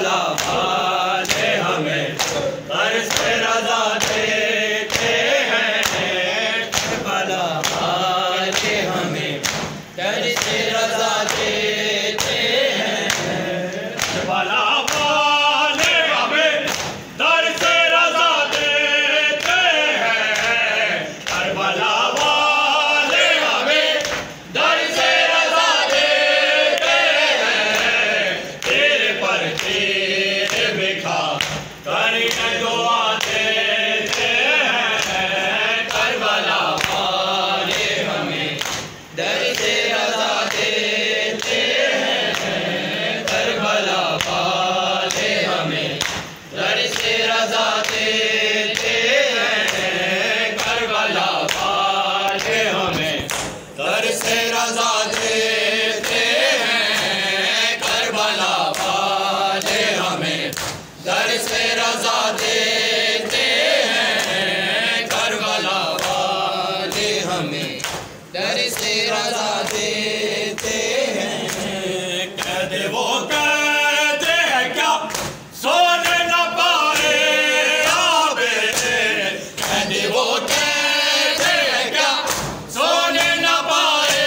Karbala वाले हमें दर से रज़ा देते हैं, करबला वाले हमें दर से रज़ा देते हैं, करबला वाले हमें दर से रज़ा देते हैं, करबला वाले हमें दर से रज़ा देते हैं, तेरे पर तेरे बिखा करके दुआ देते हैं, करबला वाले हमें दर से रज़ा देते हैं, करबला वाले हमें दर से रज़ा देते हैं, करबला वाले हमें दर से रज़ा देते हैं, करबला वाले हमें दर से रज़ा देते हैं, करबला वाले हमें दर से रज़ा देते हैं। कहते वो कहते हैं क्या सोने न पाए आबे, कहते वो कहते हैं क्या सोने न पाए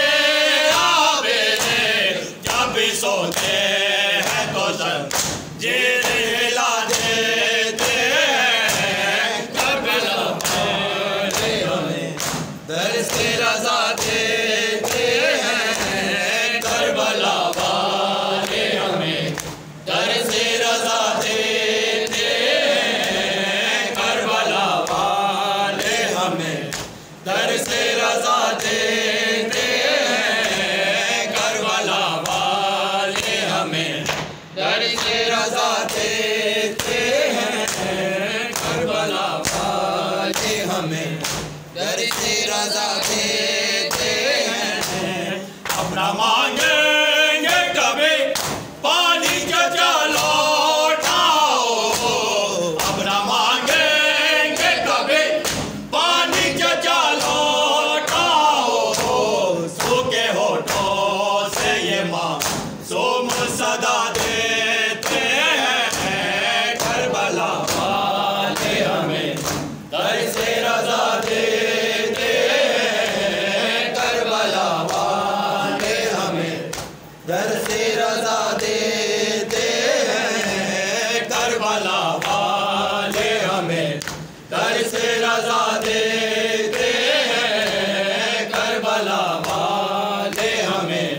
आबे, जब भी सोते हैं तो सर जीर हिला देते हैं, करबला वाले हमें दर से रज़ा देते हैं, करबला वाले हमें दर से रज़ा देते हैं, करबला वाले हमें दर से रज़ा देते हैं, करबला वाले हमें दर से रज़ा देते हैं, करबला वाले हमें दर से रज़ा देते हैं। अपना मांगेंगे कभी पानी का लौटाओ, अपना मांगेंगे कभी पानी का लौटाओ, सूखे होठों से ये मासूम सदा देते हैं, करबला वाले हमें दर से रज़ा देते हैं, करबला वाले हमें दर से रज़ा देते हैं, करबला वाले हमें दर से रज़ा देते हैं, करबला वाले हमें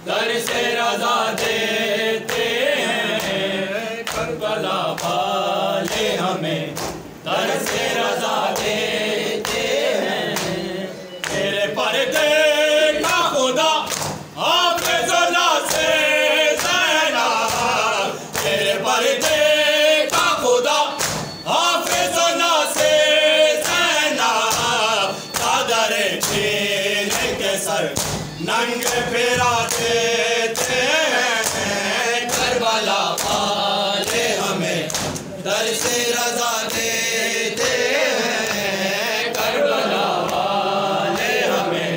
दर से रज़ा देते हैं, करबला वाले हमें दर से रज़ा देते हैं। तेरे पर्दे का खुदा हाफ़िज़ुल्लाह से ज़ैना, तेरे पर्दे का खुदा हाफ़िज़ुल्लाह से ज़ैना, चादर छीन के सर नंगे फिरा देते हैं, करबला वाले हमें दर से रज़ा देते हैं, करबला वाले हमें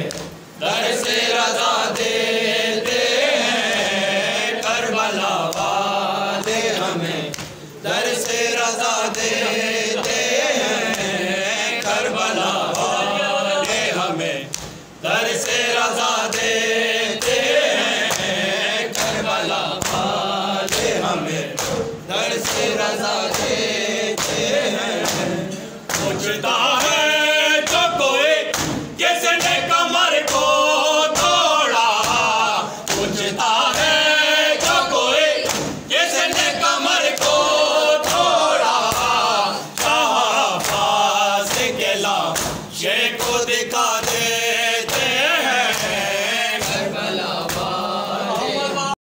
दर से रज़ा देते हैं, करबला वाले हमें दर से रज़ा देते हैं, करबला वाले हमें दर से रज़ा देते हैं, करबला वाले हमें दर से रज़ा देते हैं। पूछता है जो कोई किसने कमर को तोड़ा, पूछता है जो कोई किसने कमर को तोड़ा, शाह अब्बास के लाशे को दिखा दे